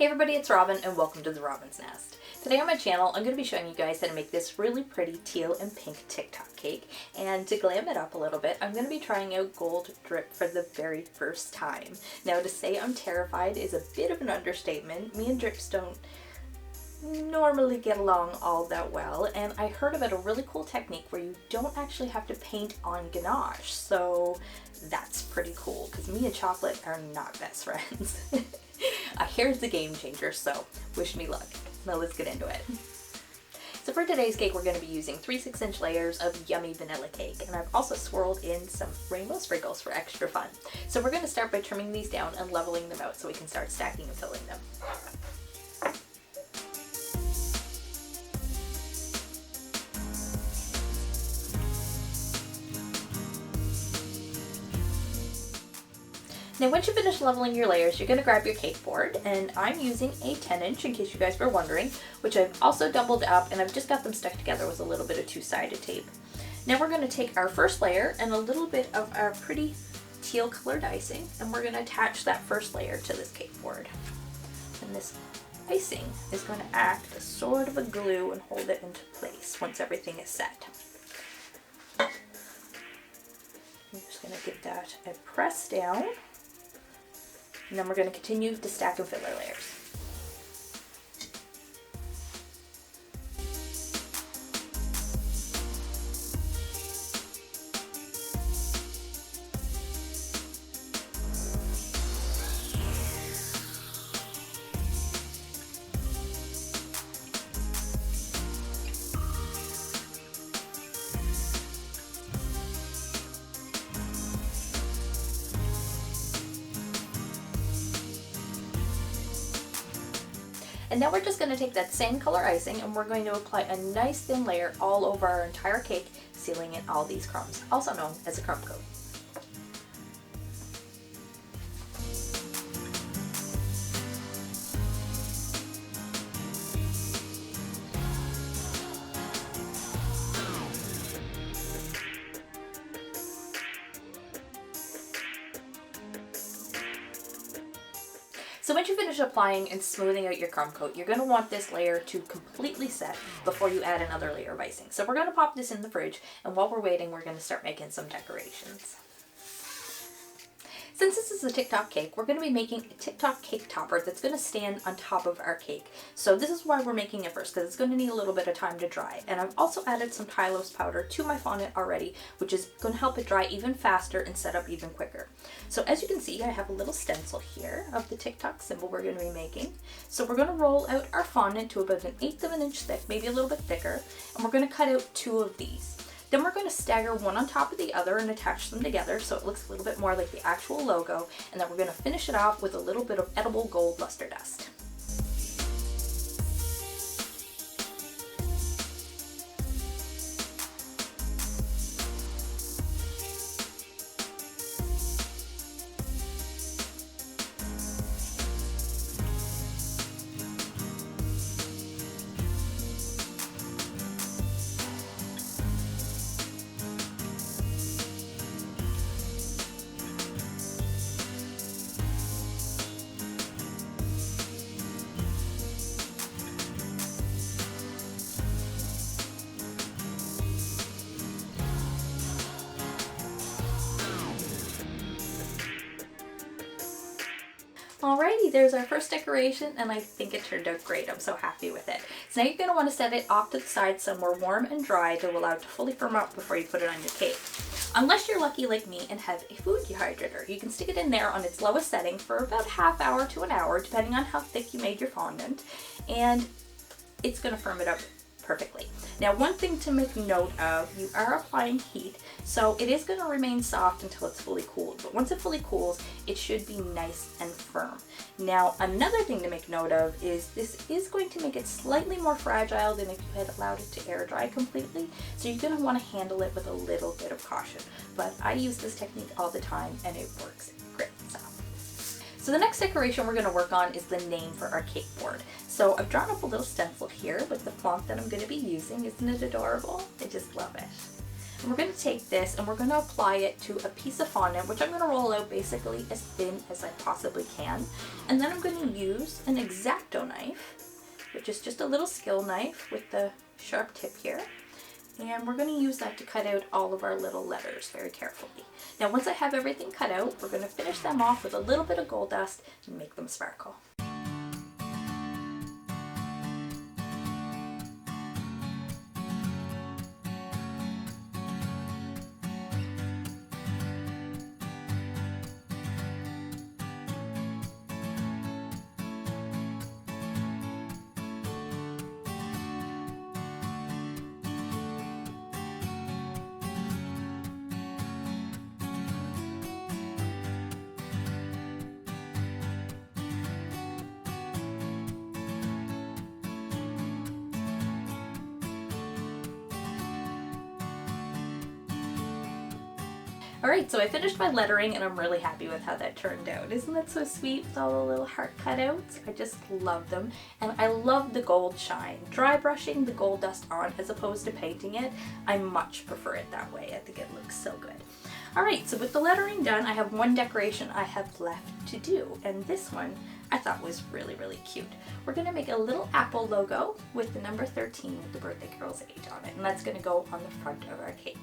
Hey everybody, it's Robin and welcome to the Robin's Nest. Today on my channel, I'm going to be showing you guys how to make this really pretty teal and pink Tik Tok cake. And to glam it up a little bit, I'm going to be trying out gold drip for the very first time. Now, to say I'm terrified is a bit of an understatement. Me and drips don't normally get along all that well, and I heard about a really cool technique where you don't actually have to paint on ganache. So that's pretty cool because me and chocolate are not best friends. Here's the game changer, so wish me luck. Now let's get into it. So for today's cake, we're going to be using 3 6-inch layers of yummy vanilla cake, and I've also swirled in some rainbow sprinkles for extra fun. So we're going to start by trimming these down and leveling them out so we can start stacking and filling them. Now once you finish leveling your layers, you're going to grab your cake board, and I'm using a 10-inch in case you guys were wondering, which I've also doubled up, and I've just got them stuck together with a little bit of 2-sided tape. Now we're going to take our first layer and a little bit of our pretty teal colored icing, and we're going to attach that first layer to this cake board. And this icing is going to act as sort of a glue and hold it into place once everything is set. I'm just going to give that a press down. And then we're going to continue to stack and fill our layers. And now we're just going to take that same color icing and we're going to apply a nice thin layer all over our entire cake, sealing in all these crumbs, also known as a crumb coat. So once you finish applying and smoothing out your crumb coat, you're going to want this layer to completely set before you add another layer of icing. So we're going to pop this in the fridge, and while we're waiting, we're going to start making some decorations. Since this is a Tik Tok cake, we're going to be making a Tik Tok cake topper that's going to stand on top of our cake. So this is why we're making it first, because it's going to need a little bit of time to dry. And I've also added some Tylose powder to my fondant already, which is going to help it dry even faster and set up even quicker. So as you can see, I have a little stencil here of the Tik Tok symbol we're going to be making. So we're going to roll out our fondant to about 1/8 of an inch thick, maybe a little bit thicker, and we're going to cut out 2 of these. Then we're going to stagger one on top of the other and attach them together so it looks a little bit more like the actual logo, and then we're going to finish it off with a little bit of edible gold luster dust. Alrighty, there's our first decoration, and I think it turned out great. I'm so happy with it. So now you're going to want to set it off to the side somewhere warm and dry to allow it to fully firm up before you put it on your cake. Unless you're lucky like me and have a food dehydrator, you can stick it in there on its lowest setting for about ½ hour to an hour, depending on how thick you made your fondant, and it's going to firm it up perfectly. Now, one thing to make note of, you are applying heat, so it is going to remain soft until it's fully cooled, but once it fully cools, it should be nice and firm. Now, another thing to make note of is this is going to make it slightly more fragile than if you had allowed it to air dry completely, so you're going to want to handle it with a little bit of caution, but I use this technique all the time and it works great. So the next decoration we're going to work on is the name for our cake board. So I've drawn up a little stencil here with the font that I'm going to be using. Isn't it adorable? I just love it. We're going to take this and we're going to apply it to a piece of fondant, which I'm going to roll out basically as thin as I possibly can. And then I'm going to use an X-Acto knife, which is just a little skill knife with the sharp tip here. And we're going to use that to cut out all of our little letters very carefully. Now once I have everything cut out, we're going to finish them off with a little bit of gold dust and make them sparkle. Alright, so I finished my lettering and I'm really happy with how that turned out. Isn't that so sweet with all the little heart cutouts? I just love them. And I love the gold shine. Dry brushing the gold dust on as opposed to painting it, I much prefer it that way. I think it looks so good. Alright, so with the lettering done, I have one decoration I have left to do. And this one I thought was really, really cute. We're going to make a little apple logo with the number 13 with the birthday girl's age on it. And that's going to go on the front of our cake.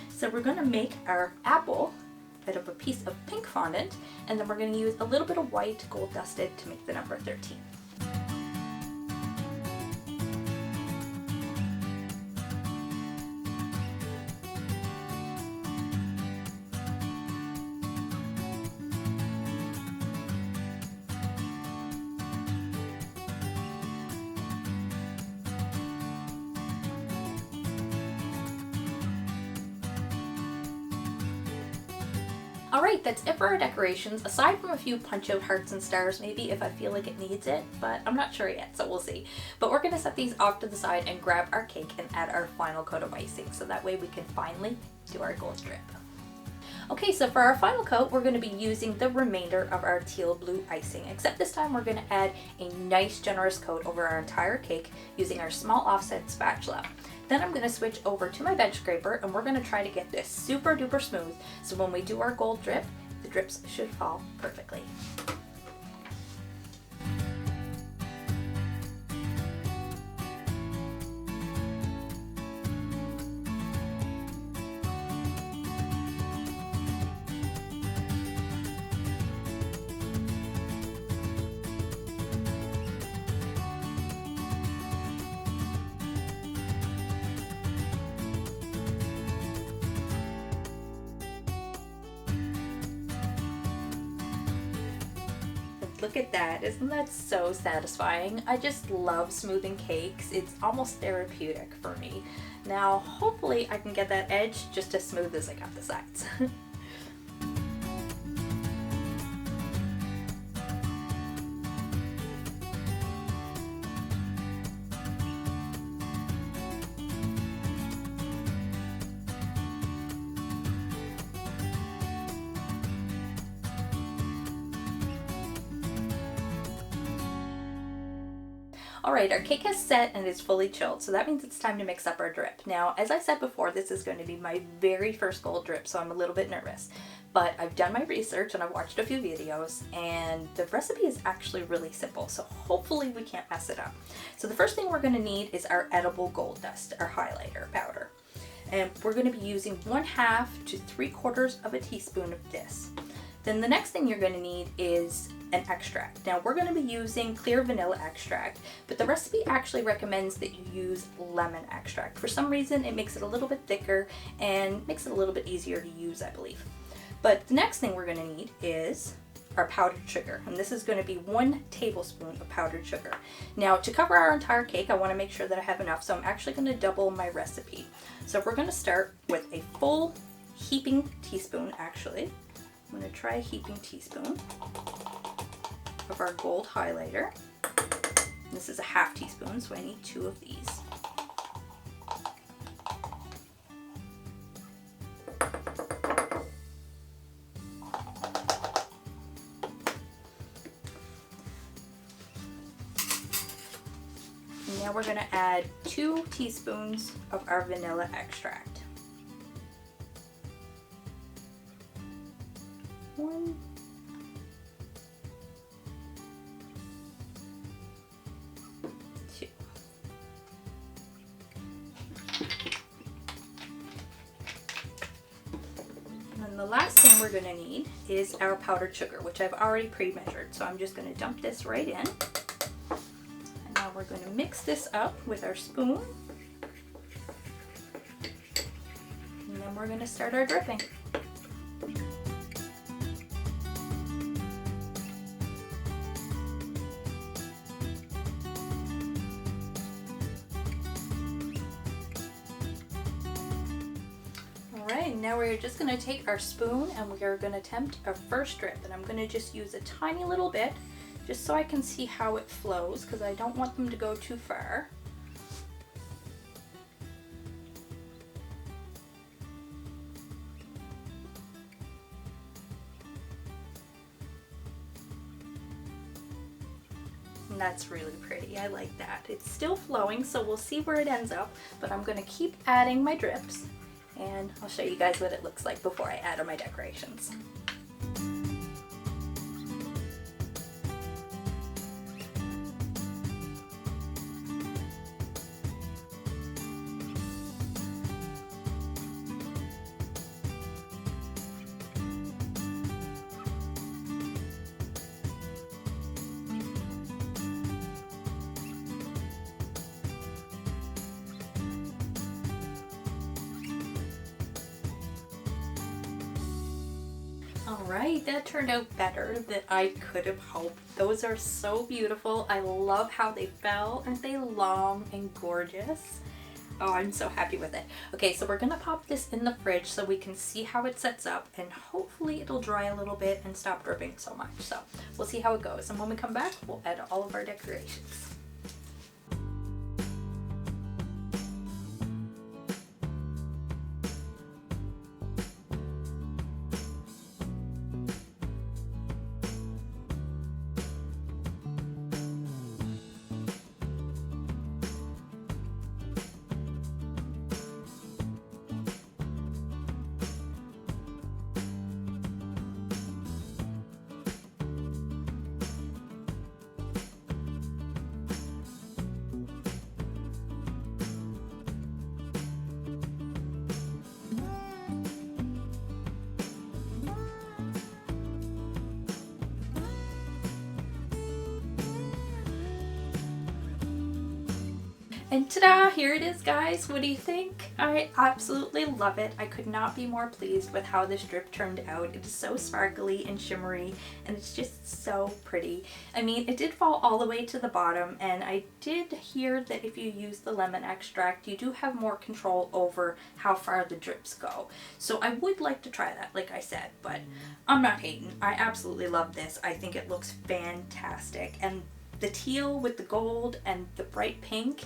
So we're going to make our apple out of a piece of pink fondant, and then we're going to use a little bit of white gold dusted to make the number 13. Alright, that's it for our decorations, aside from a few punch out hearts and stars maybe if I feel like it needs it, but I'm not sure yet, so we'll see. But we're going to set these off to the side and grab our cake and add our final coat of icing, so that way we can finally do our gold drip. Okay, so for our final coat, we're going to be using the remainder of our teal blue icing, except this time we're going to add a nice generous coat over our entire cake using our small offset spatula. Then I'm going to switch over to my bench scraper and we're going to try to get this super duper smooth, so when we do our gold drip, the drips should fall perfectly. Look at that, isn't that so satisfying? I just love smoothing cakes. It's almost therapeutic for me. Now, hopefully I can get that edge just as smooth as I got the sides. Alright, our cake has set and is fully chilled, so that means it's time to mix up our drip. Now, as I said before, this is going to be my very first gold drip, so I'm a little bit nervous. But I've done my research and I've watched a few videos, and the recipe is actually really simple, so hopefully we can't mess it up. So the first thing we're going to need is our edible gold dust, our highlighter powder. And we're going to be using 1/2 to 3/4 of a teaspoon of this. Then the next thing you're going to need is an extract. Now we're going to be using clear vanilla extract, but the recipe actually recommends that you use lemon extract. For some reason it makes it a little bit thicker and makes it a little bit easier to use, I believe. But the next thing we're going to need is our powdered sugar, and this is going to be 1 tablespoon of powdered sugar. Now to cover our entire cake, I want to make sure that I have enough, so I'm actually going to double my recipe. So we're going to start with a full heaping teaspoon, actually. I'm going to try a heaping teaspoon of our gold highlighter. This is a 1/2 teaspoon, so I need 2 of these. And now we're going to add 2 teaspoons of our vanilla extract. 1, 2. And then the last thing we're going to need is our powdered sugar, which I've already pre-measured. So I'm just going to dump this right in. And now we're going to mix this up with our spoon. And then we're going to start our dripping. Alright, now we're just going to take our spoon and we are going to attempt our first drip. And I'm going to just use a tiny little bit just so I can see how it flows, because I don't want them to go too far. And that's really pretty. I like that. It's still flowing, so we'll see where it ends up, but I'm going to keep adding my drips. And I'll show you guys what it looks like before I add my decorations. Alright, that turned out better than I could have hoped. Those are so beautiful. I love how they fell. Aren't they long and gorgeous? Oh, I'm so happy with it. Okay, so we're gonna pop this in the fridge so we can see how it sets up, and hopefully it'll dry a little bit and stop dripping so much. So we'll see how it goes, and when we come back, we'll add all of our decorations. And ta-da! Here it is, guys. What do you think? I absolutely love it. I could not be more pleased with how this drip turned out. It is so sparkly and shimmery, and it's just so pretty. I mean, it did fall all the way to the bottom, and I did hear that if you use the lemon extract, you do have more control over how far the drips go. So I would like to try that, like I said, but I'm not hating. I absolutely love this. I think it looks fantastic. And the teal with the gold and the bright pink,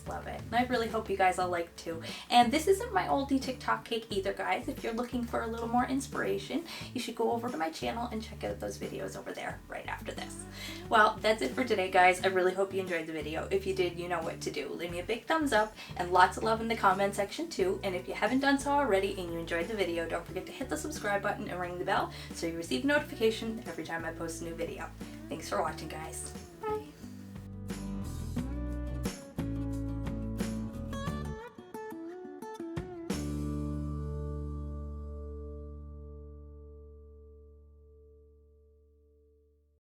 love it. And I really hope you guys all like it too. And this isn't my oldie TikTok cake either, guys. If you're looking for a little more inspiration, you should go over to my channel and check out those videos over there right after this. Well, that's it for today, guys. I really hope you enjoyed the video. If you did, you know what to do. Leave me a big thumbs up and lots of love in the comment section too. And if you haven't done so already and you enjoyed the video, don't forget to hit the subscribe button and ring the bell so you receive notification every time I post a new video. Thanks for watching, guys. Bye.